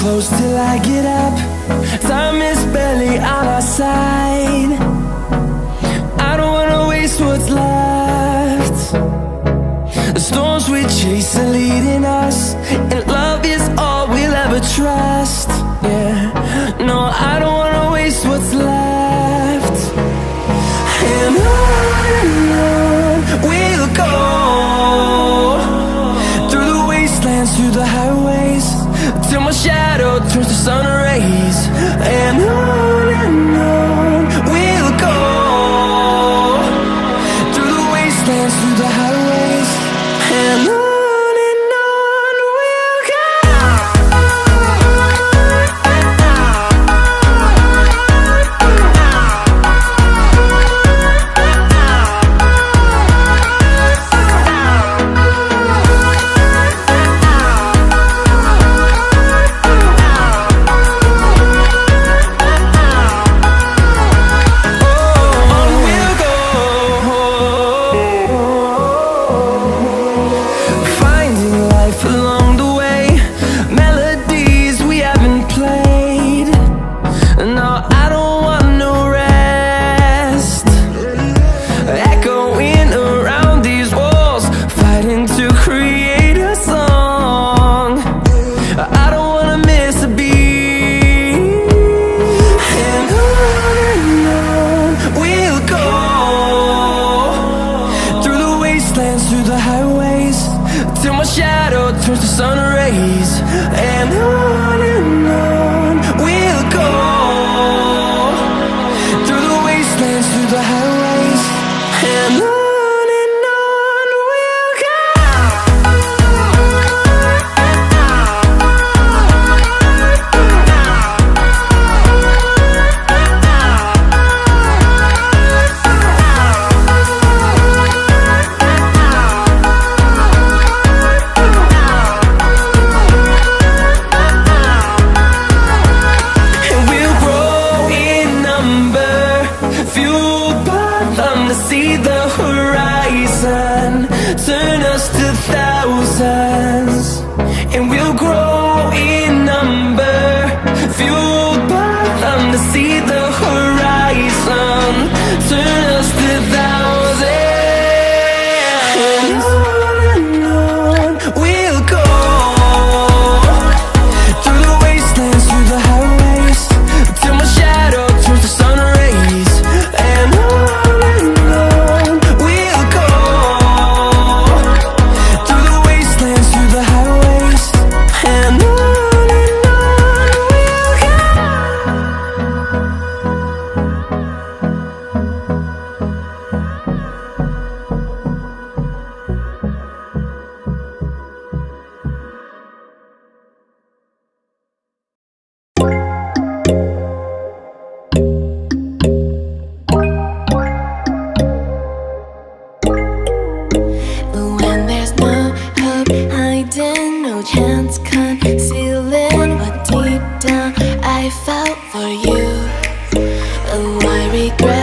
close till I get up. Time is barely on our side. I don't wanna waste what's left. The storms we chase are leading us, and love is all we'll ever trust. Yeah, no, I don't wanna waste what's left. And on we'll go, through the wastelands, through the highways, till my shadow turns to sun rays. And on we'll go, through the wastelands, through the highways, and on we'll go. Through the highways, till my shadow turns to sun rays. And on we'll go, through the wastelands, through the highways, and on we'll go. See the horizon, turn us to thousands, and we'll grow in number, fueled by them. To see the horizon, turn us to thousands, and on we'll go, through the wastelands, through the highways, till my shadow turns to sun rays. And no chance concealing what deep down I felt for you. Oh, I regret